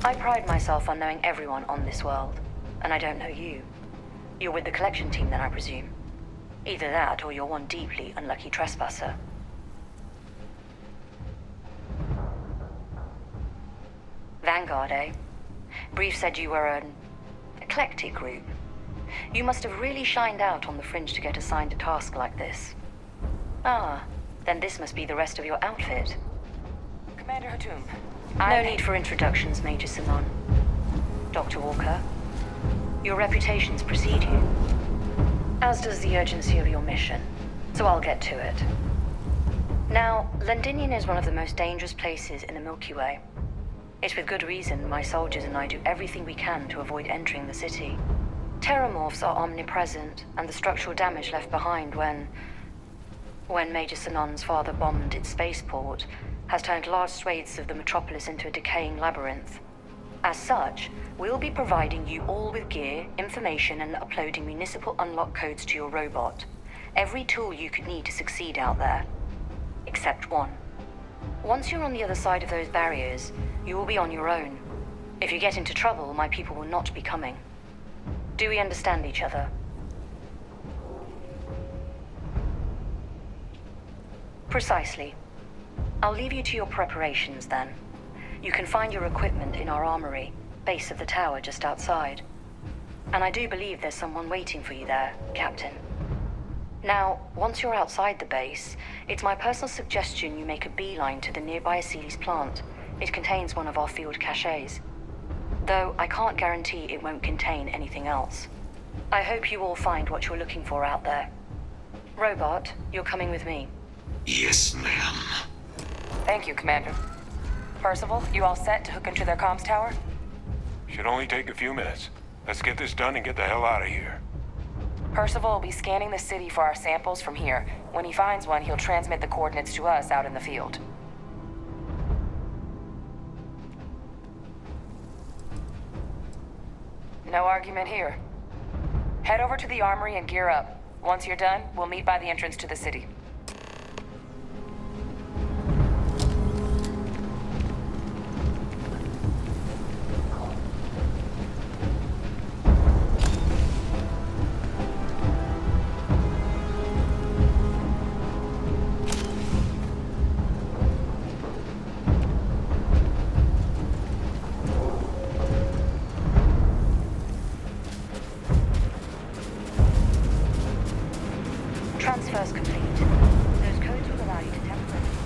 I pride myself on knowing everyone on this world, and I don't know you. You're with the collection team then, I presume. Either that, or you're one deeply unlucky trespasser. Vanguard, eh? Brief said you were an eclectic group. You must have really shined out on the fringe to get assigned a task like this. Ah, then this must be the rest of your outfit. Commander Hatum. No need for introductions, Major Simon. Dr. Walker, your reputations precede you, as does the urgency of your mission, so I'll get to it. Now, Londinium is one of the most dangerous places in the Milky Way. It's with good reason my soldiers and I do everything we can to avoid entering the city. Terromorphs are omnipresent, and the structural damage left behind when Major Sinon's father bombed its spaceport has turned large swathes of the metropolis into a decaying labyrinth. As such, we'll be providing you all with gear, information, and uploading municipal unlock codes to your robot. Every tool you could need to succeed out there. Except one. Once you're on the other side of those barriers, you will be on your own. If you get into trouble, my people will not be coming. Do we understand each other? Precisely. I'll leave you to your preparations then. You can find your equipment in our armory, base of the tower just outside. And I do believe there's someone waiting for you there, Captain. Now, once you're outside the base, it's my personal suggestion you make a beeline to the nearby Aceles plant. It contains one of our field caches. Though I can't guarantee it won't contain anything else. I hope you all find what you're looking for out there. Robot, you're coming with me. Yes, ma'am. Thank you, Commander. Percival, you all set to hook into their comms tower? Should only take a few minutes. Let's get this done and get the hell out of here. Percival will be scanning the city for our samples from here. When he finds one, he'll transmit the coordinates to us out in the field. No argument here. Head over to the armory and gear up. Once you're done, we'll meet by the entrance to the city. Transfers complete. Those codes will allow you to temporarily...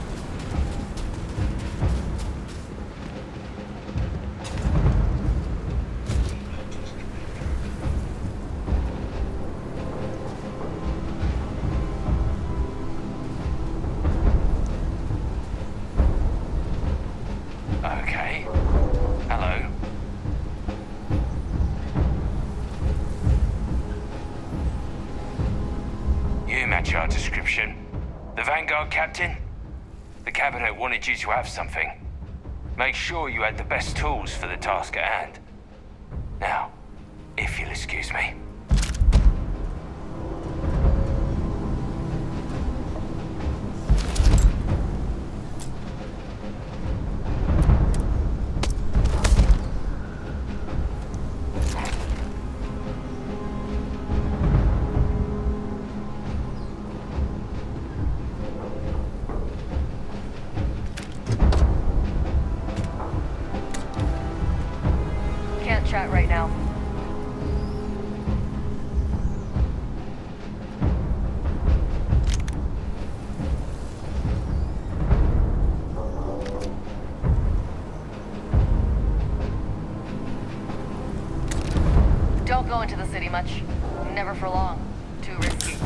Okay. Hello. You match our description. The Vanguard captain? The cabinet wanted you to have something. Make sure you had the best tools for the task at hand. Now, if you'll excuse me. Can't chat right now. Don't go into the city much. Never for long. Too risky.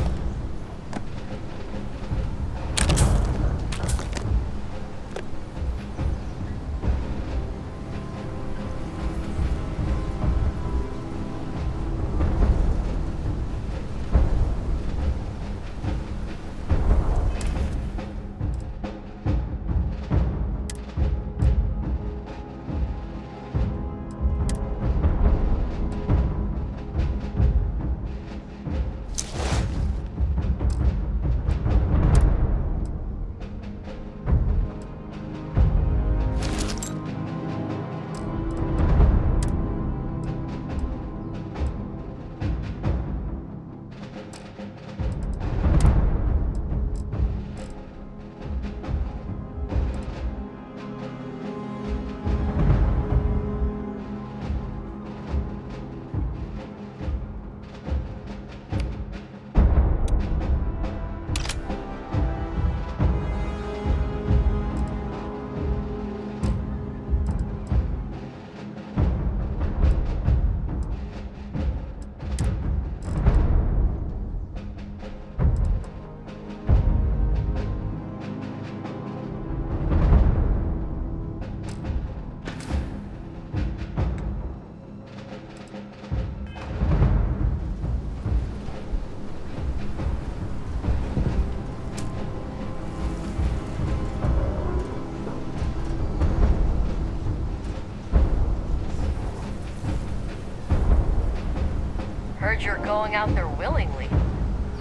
heard you're going out there willingly.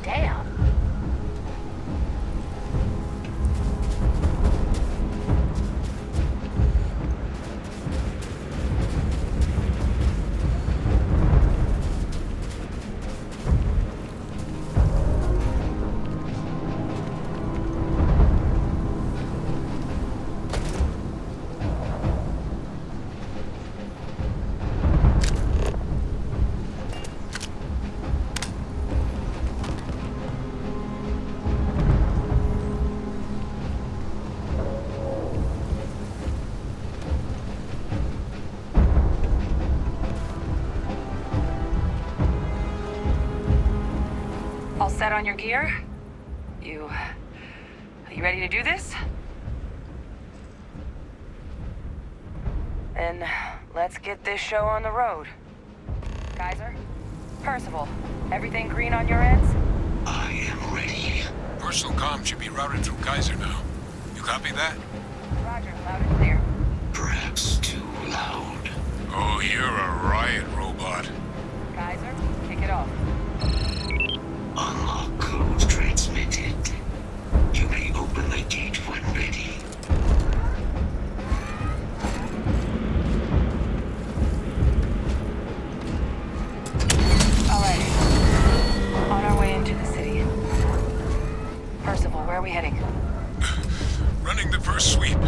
Damn. All set on your gear? Are you ready to do this? Then let's get this show on the road. Kaiser? Percival, everything green on your ends? I am ready. Personal comm should be routed through Kaiser now. You copy that? Roger, loud and clear. Perhaps too loud. Oh, you're a riot robot. Kaiser, kick it off. Unlock code transmitted. You may open the gate when ready. All right. On our way into the city. Percival, where are we heading? Running the first sweep.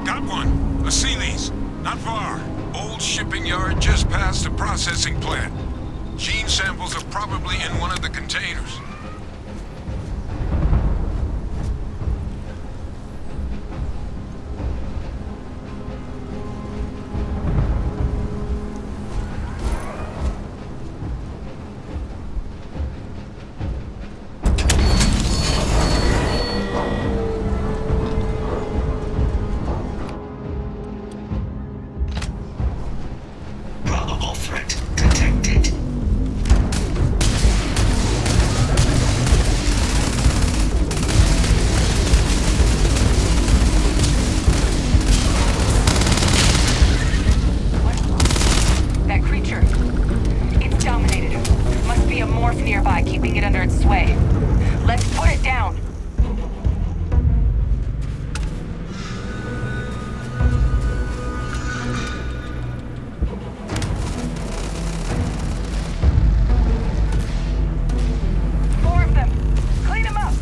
Got one. A Sealy's. Not far. Old shipping yard just past the processing plant. Gene samples are probably in one of the containers. Probable threat detected. That creature. It's dominated. Must be a morph nearby, keeping it under its sway. Let's put it down. More of them. Clean them up.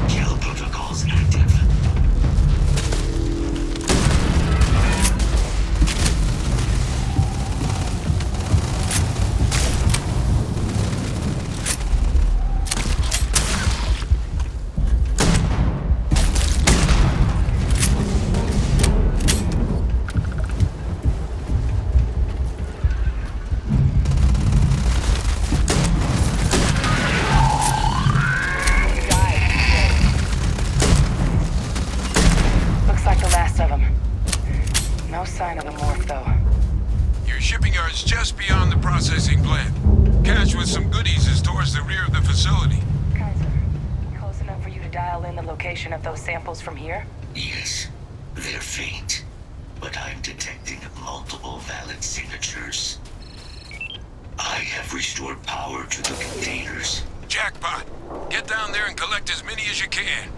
Kill protocols active. Looks like the last of them. No sign of the morph, though. Your shipping yard's just beyond the processing plant. Cache with some goodies is towards the rear of the facility. Kaiser, close enough for you to dial in the location of those samples from here? Yes, they're faint, but I'm detecting multiple valid signatures. I have restored power to the containers. Jackpot. Get down there and collect as many as you can.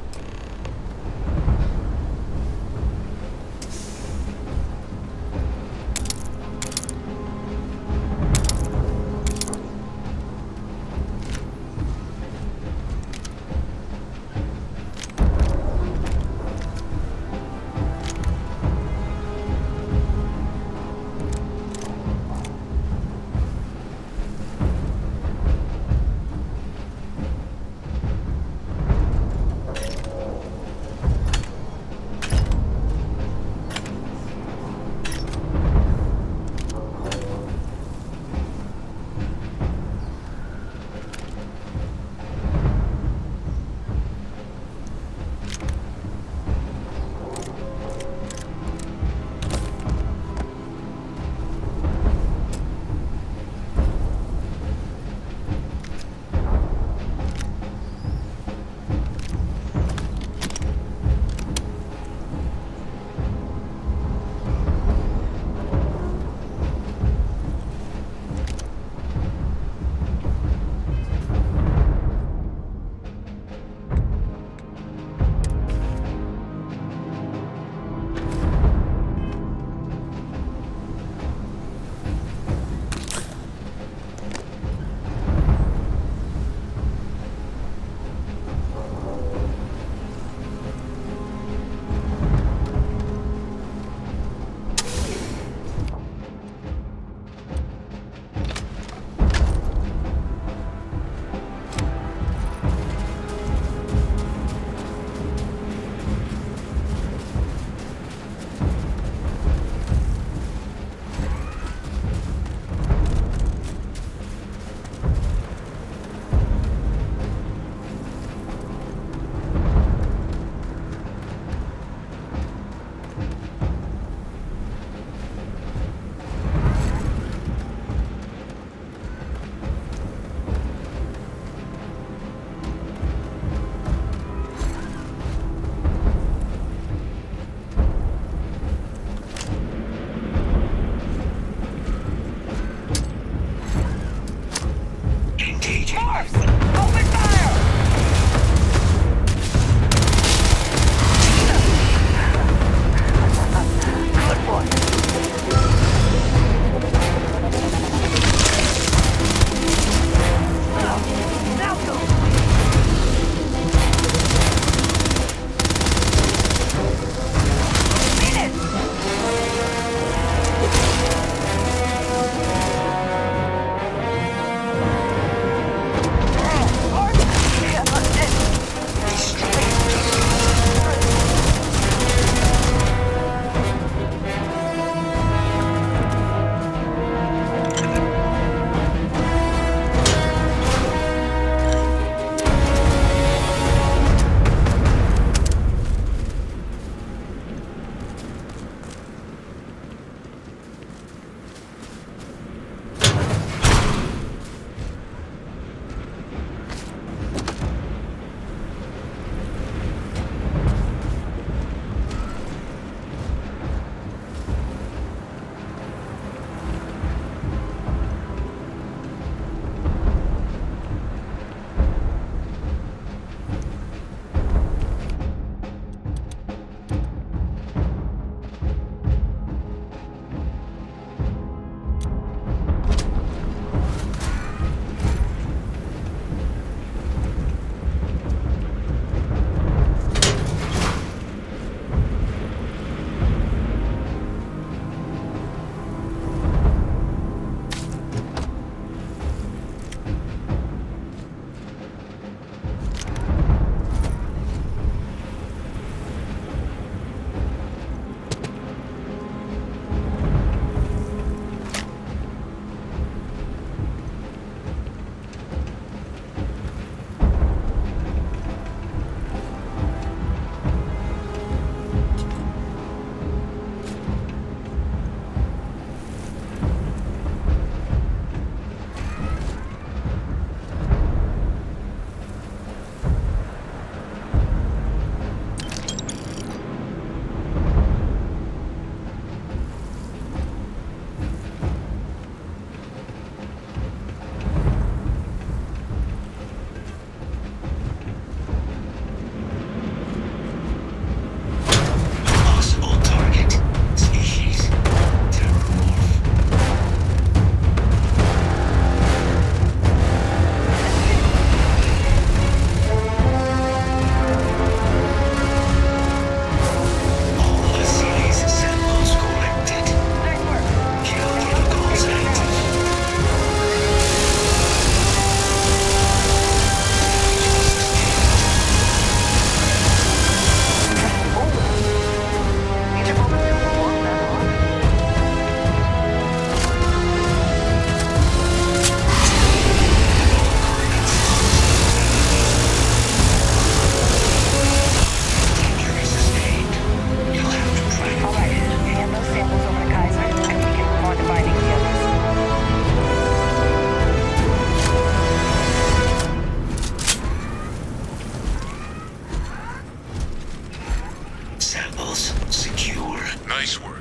channels secure. Nice work.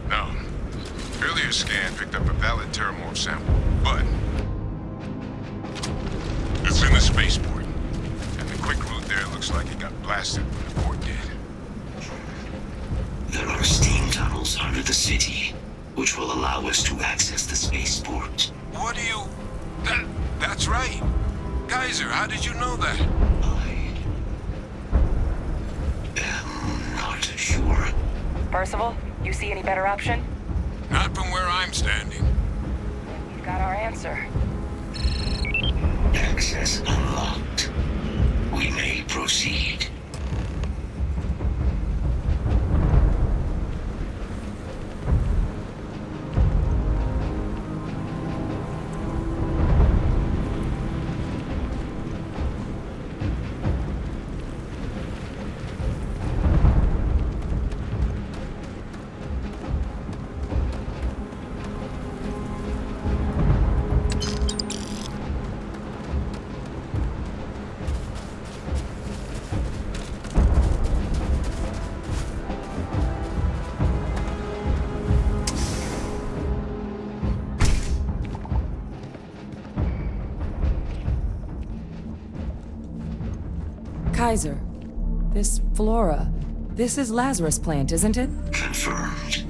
Now, earlier scan picked up a valid Terromorph sample, but it's in the spaceport, and the quick route there looks like it got blasted when the port did. There are steam tunnels under the city, which will allow us to access the spaceport. What do you... That's right. Kaiser, how did you know that? I am not sure. Percival, you see any better option? Not from where I'm standing. We've got our answer. Access unlocked. We may proceed. Kaiser, this flora, this is Lazarus plant, isn't it? Confirmed.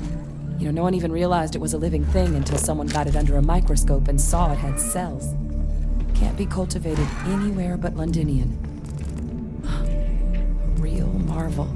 You know, no one even realized it was a living thing until someone got it under a microscope and saw it had cells. Can't be cultivated anywhere but Londinian. A real marvel.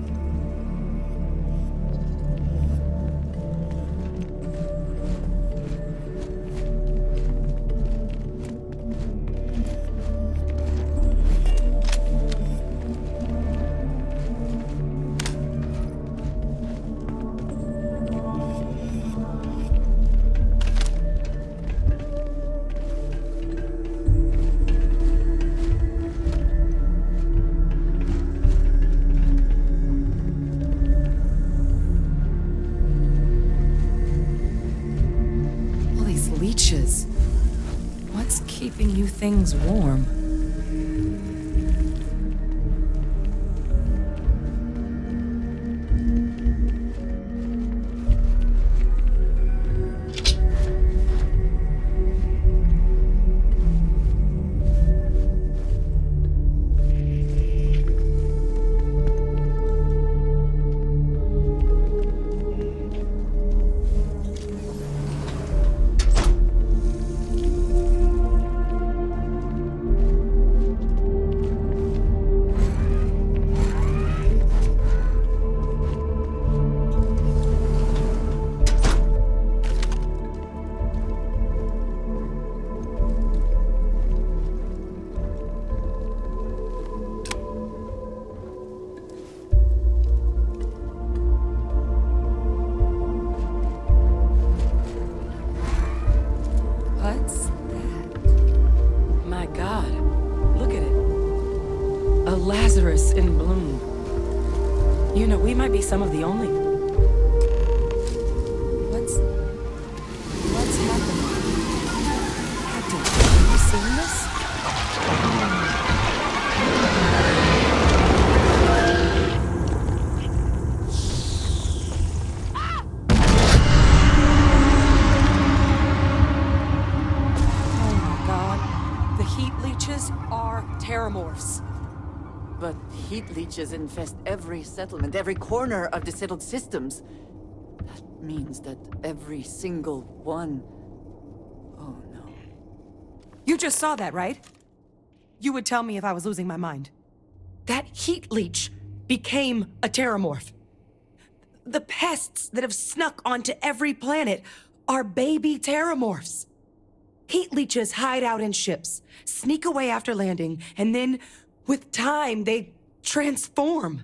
Leeches. What's keeping you things warm? What's that? My God, look at it. A Lazarus in bloom. You know, we might be some of the only... What's happening? Captain, have you seen this? Are Terromorphs. But heat leeches infest every settlement, every corner of the settled systems. That means that every single one... Oh no. You just saw that, right? You would tell me if I was losing my mind. That heat leech became a Terromorph. The pests that have snuck onto every planet are baby Terromorphs. Heat leeches hide out in ships, sneak away after landing, and then, with time, they transform.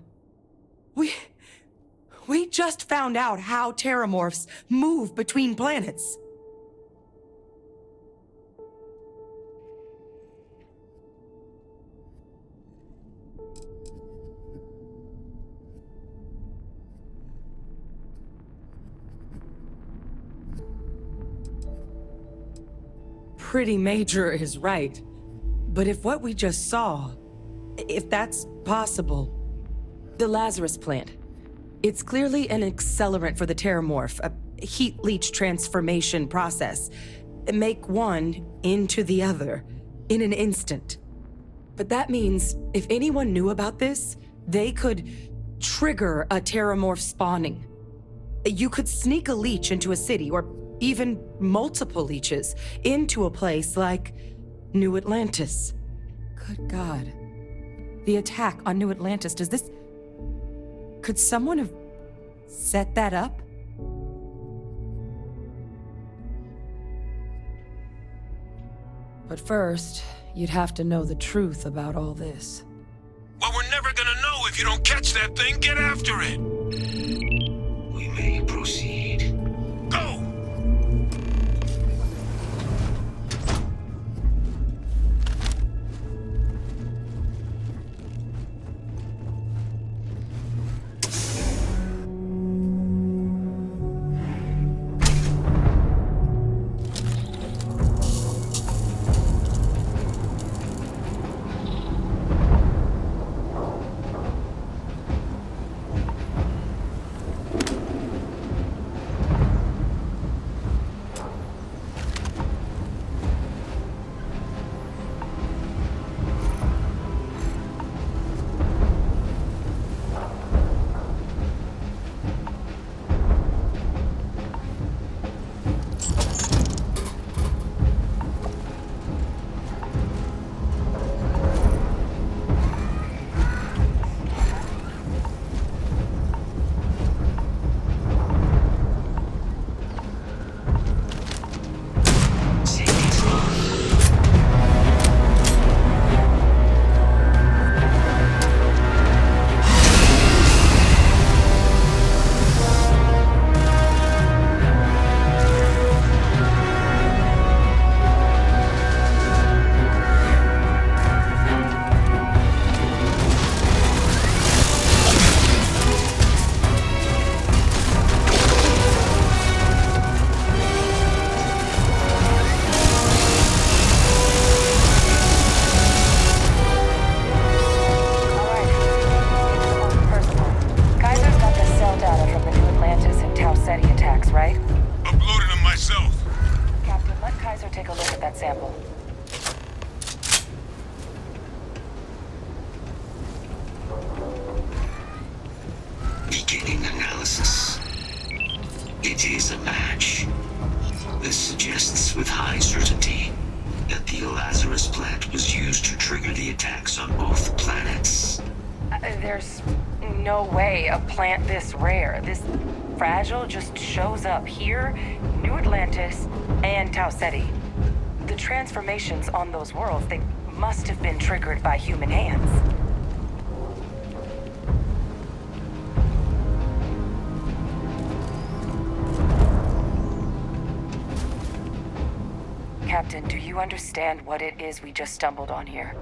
We just found out how Terromorphs move between planets. Pretty major is right. But if what we just saw, if that's possible, the Lazarus plant, It's clearly an accelerant for the Terromorph, a heat leach transformation process. Make one into the other in an instant. But that means if anyone knew about this, they could trigger a Terromorph spawning. You could sneak a leech into a city, or even multiple leeches, into a place like New Atlantis. Good God. The attack on New Atlantis, could someone have set that up? But first, you'd have to know the truth about all this. Well, we're never gonna know if you don't catch that thing. Get after it. We may proceed. Go! Beginning analysis. It is a match. This suggests with high certainty that the Lazarus plant was used to trigger the attacks on both planets. There's no way a plant this rare, this fragile, just shows up here, New Atlantis, and Tau Ceti. The transformations on those worlds, they must have been triggered by human hands. Captain, do you understand what it is we just stumbled on here?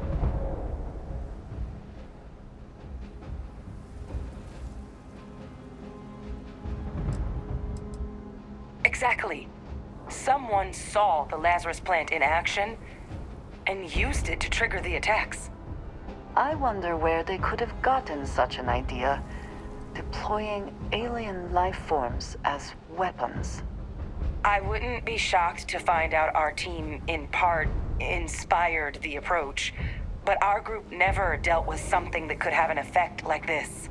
Exactly. Someone saw the Lazarus plant in action and used it to trigger the attacks. I wonder where they could have gotten such an idea, deploying alien life forms as weapons. I wouldn't be shocked to find out our team, in part, inspired the approach, but our group never dealt with something that could have an effect like this.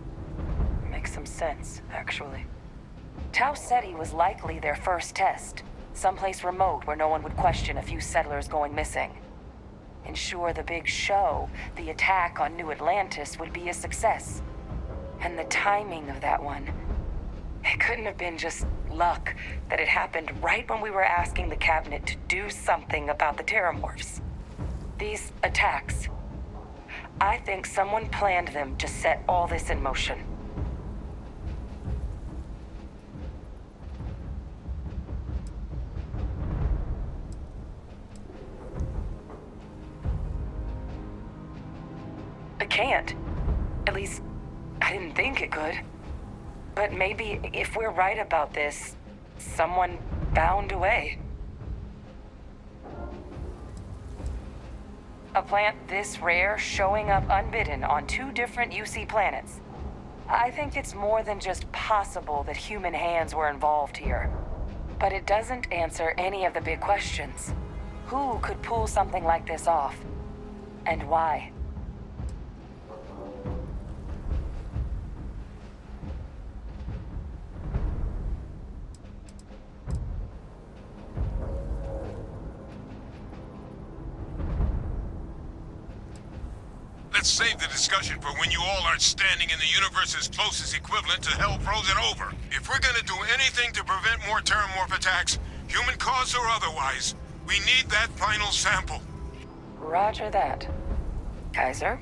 Makes some sense, actually. Tau Ceti was likely their first test, someplace remote where no one would question a few settlers going missing. Ensure the big show, the attack on New Atlantis, would be a success. And the timing of that one, it couldn't have been just luck that it happened right when we were asking the cabinet to do something about the Terromorphs. These attacks, I think someone planned them to set all this in motion. It can't. At least, I didn't think it could. But maybe if we're right about this, someone found a way. A plant this rare showing up unbidden on two different UC planets. I think it's more than just possible that human hands were involved here. But it doesn't answer any of the big questions. Who could pull something like this off? And why? Let's save the discussion for when you all are standing in the universe's closest equivalent to hell frozen over. If we're gonna do anything to prevent more Terromorph attacks, human cause or otherwise, we need that final sample. Roger that. Kaiser,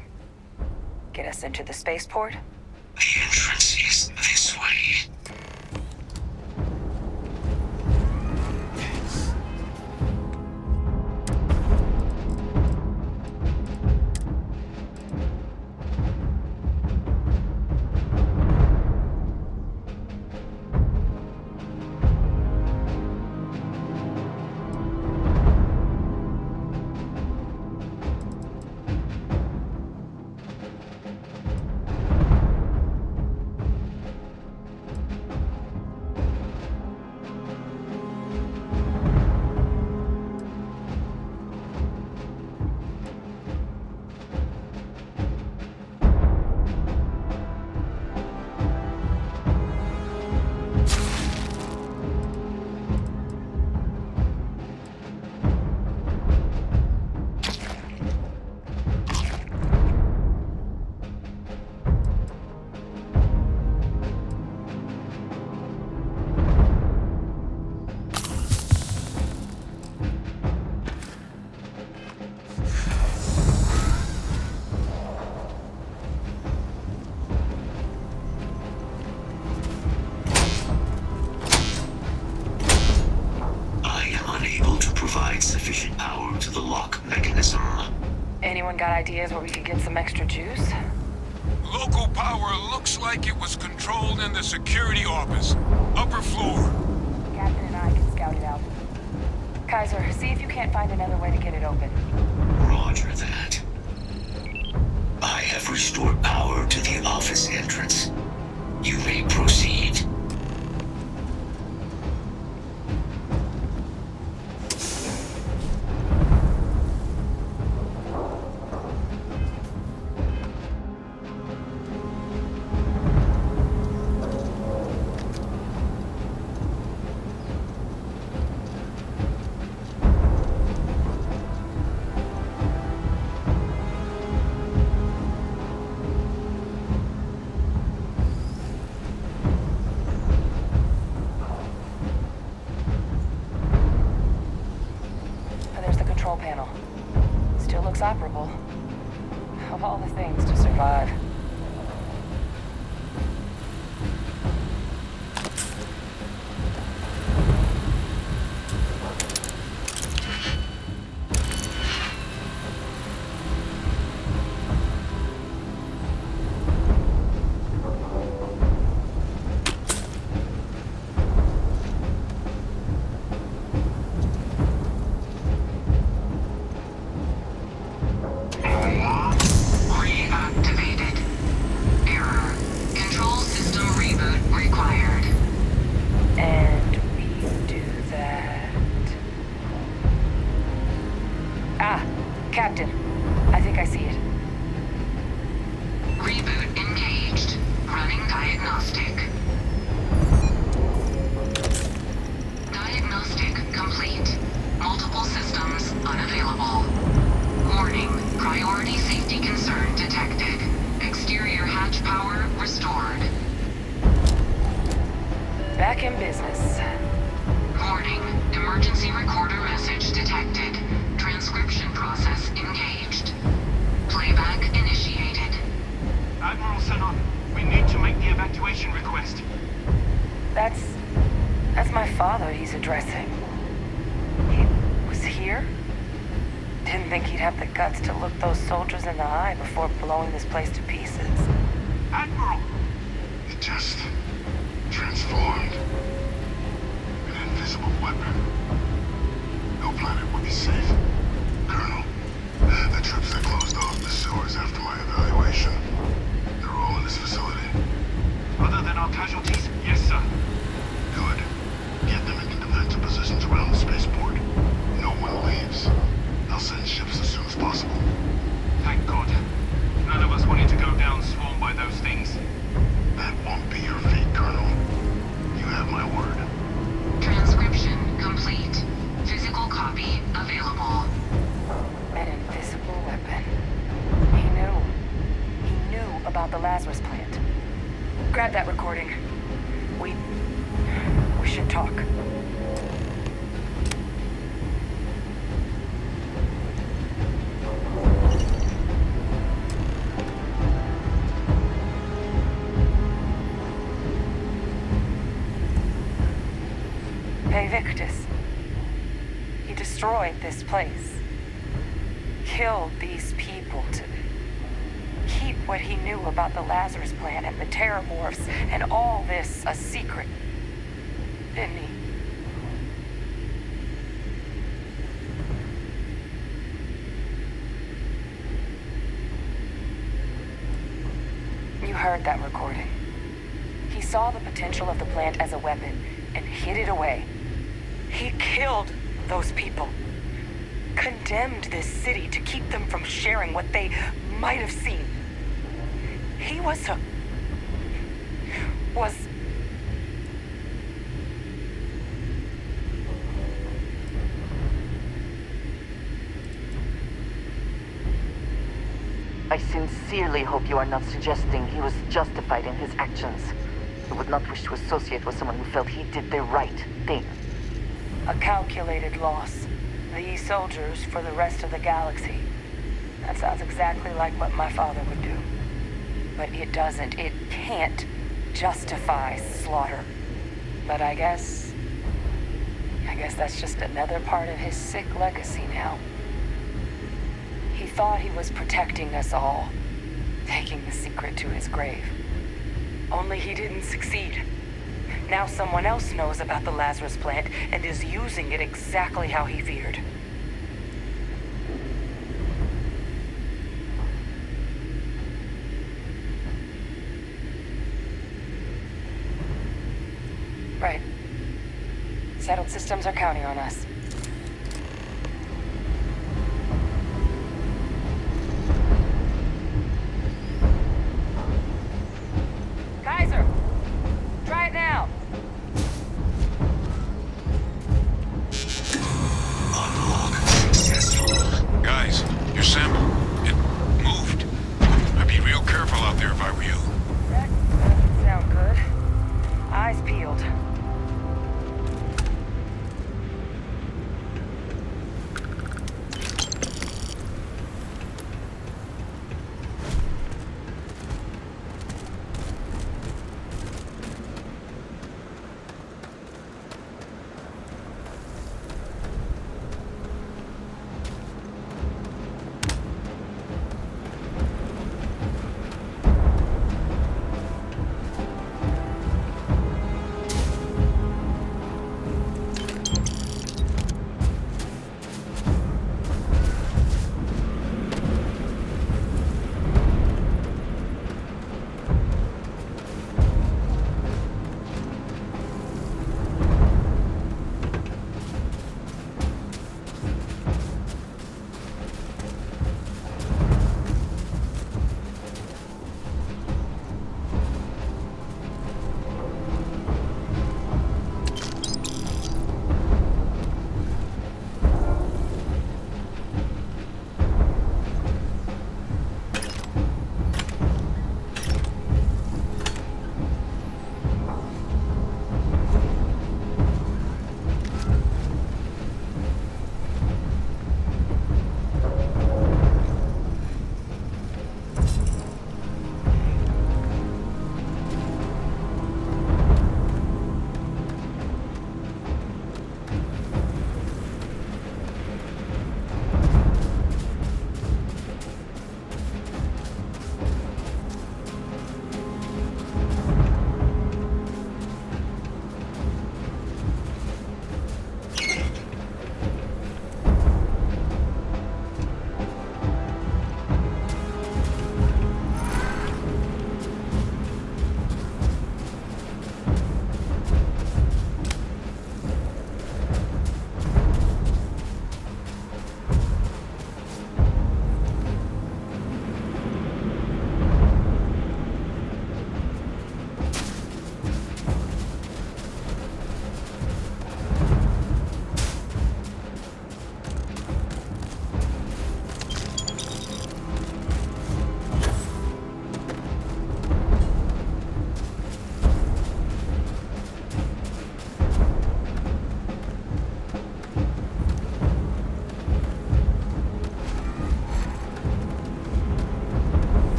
get us into the spaceport? The entrance is this way. Sufficient power to the lock mechanism. Anyone got ideas where we could get some extra juice? Local power looks like it was controlled in the security office. Upper floor. Captain and I can scout it out. Kaiser, see if you can't find another way to get it open. Roger that. I have restored power to the office entrance. You may proceed. Panel. Still looks operable. Of all the things to survive. Captain, I think I see it. Reboot engaged. Running diagnostic. Diagnostic complete. Multiple systems unavailable. Warning, priority safety concern detected. Exterior hatch power restored. Back in business. Warning, emergency recorder message detected. Transcription process engaged. Playback initiated. Admiral Sanon, we need to make the evacuation request. That's my father he's addressing. He was here? Didn't think he'd have the guts to look those soldiers in the eye before blowing this place to pieces. Admiral! It just transformed. An invisible weapon. No planet would be safe. Colonel, the troops that closed off the sewers after my evaluation, they're all in this facility. about the Lazarus plant. Grab that recording. We should talk. Hey, Victus. He destroyed this place. Killed these people to keep what he knew about the Lazarus plant and the Terromorphs and all this a secret. Didn't he? You heard that recording. He saw the potential of the plant as a weapon and hid it away. He killed those people. Condemned this city to keep them from sharing what they might have seen. He was I sincerely hope you are not suggesting he was justified in his actions. I would not wish to associate with someone who felt he did the right thing. a calculated loss. These soldiers for the rest of the galaxy. That sounds exactly like what my father would do. But it doesn't, it can't justify slaughter. But I guess that's just another part of his sick legacy now. He thought he was protecting us all, taking the secret to his grave. Only he didn't succeed. Now someone else knows about the Lazarus plant and is using it exactly how he feared. Right. Settled systems are counting on us. Kaiser! Try it now! Unlock successful. Guys, your sample, it moved. I'd be real careful out there if I were you. That doesn't sound good. Eyes peeled.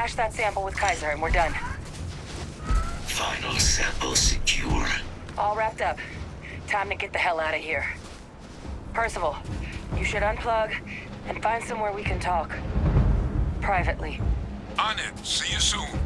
Flash that sample with Kaiser and we're done. Final sample secure. All wrapped up. Time to get the hell out of here. Percival, you should unplug and find somewhere we can talk. Privately. On it. See you soon.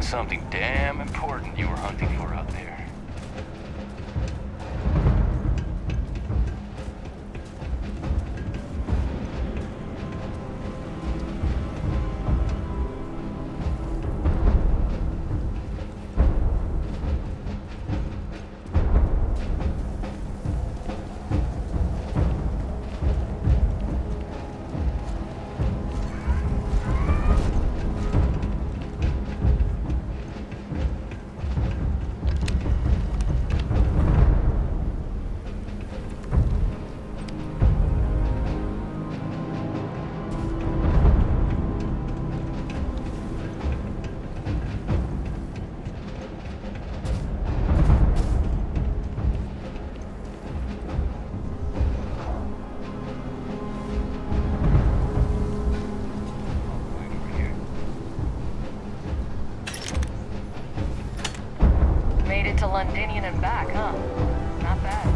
Something damn important you were hunting for out there. To Londinian and back, huh? Not bad.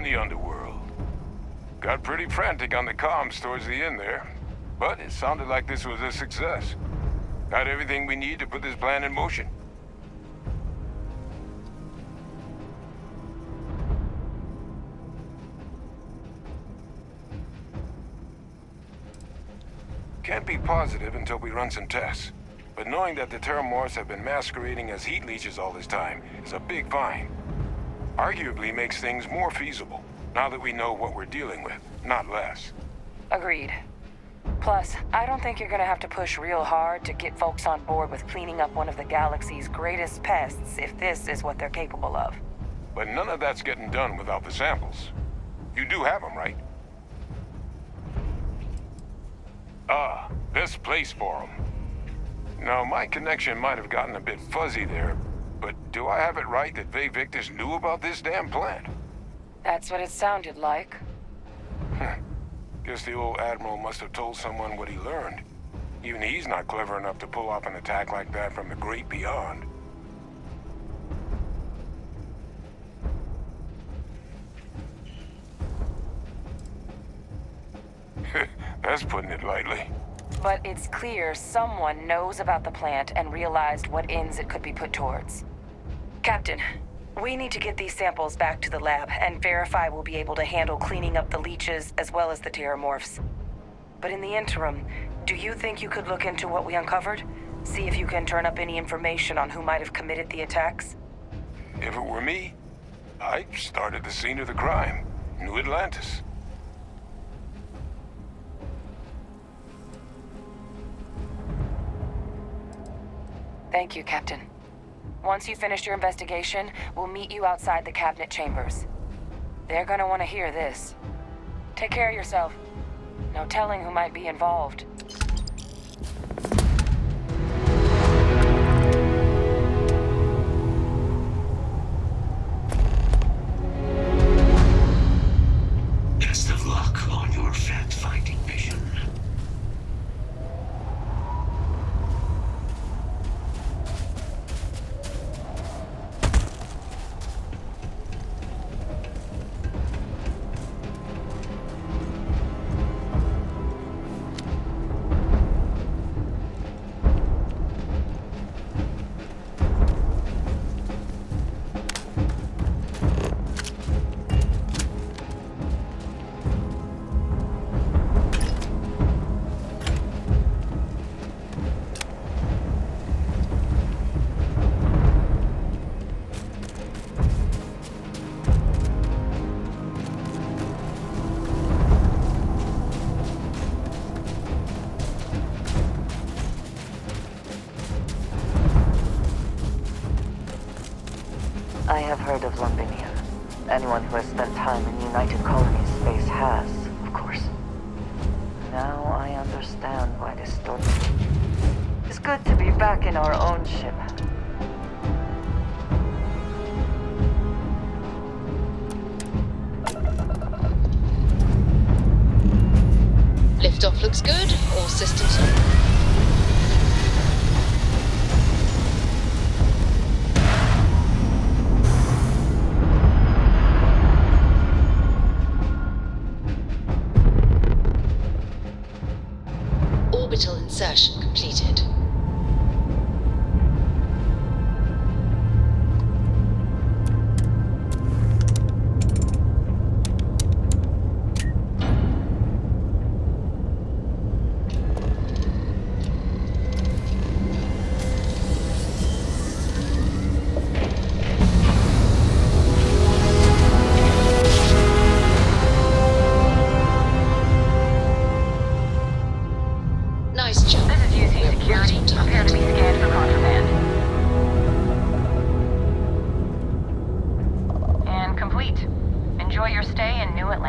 the underworld. Got pretty frantic on the comms towards the end there, but it sounded like this was a success. Got everything we need to put this plan in motion. Can't be positive until we run some tests. But knowing that the Terromorphs have been masquerading as heat leeches all this time is a big find. Arguably makes things more feasible, now that we know what we're dealing with, not less. Agreed. Plus, I don't think you're gonna have to push real hard to get folks on board with cleaning up one of the galaxy's greatest pests if this is what they're capable of. But none of that's getting done without the samples. You do have them, right? Ah, this place for them. Now, my connection might have gotten a bit fuzzy there, but do I have it right that Vay Victus knew about this damn plant? That's what it sounded like. Guess the old Admiral must have told someone what he learned. Even he's not clever enough to pull off an attack like that from the great beyond. That's putting it lightly. But it's clear someone knows about the plant and realized what ends it could be put towards. Captain, we need to get these samples back to the lab and verify we'll be able to handle cleaning up the leeches as well as the Terromorphs. But in the interim, do you think you could look into what we uncovered? See if you can turn up any information on who might have committed the attacks? If it were me, I'd start at the scene of the crime, New Atlantis. Thank you, Captain. Once you've finished your investigation, we'll meet you outside the cabinet chambers. They're gonna want to hear this. Take care of yourself. No telling who might be involved. Best of luck on your fact-finding mission. I have heard of Lumbinium. Anyone who has spent time in United Colonies space has, of course. Now I understand why this storm... It's good to be back in our own ship. Liftoff looks good. All systems on. Orbital insertion completed. Nice job. This is UC We're Security. right on target. Prepare to be scanned for contraband. And complete. Enjoy your stay in New Atlantis.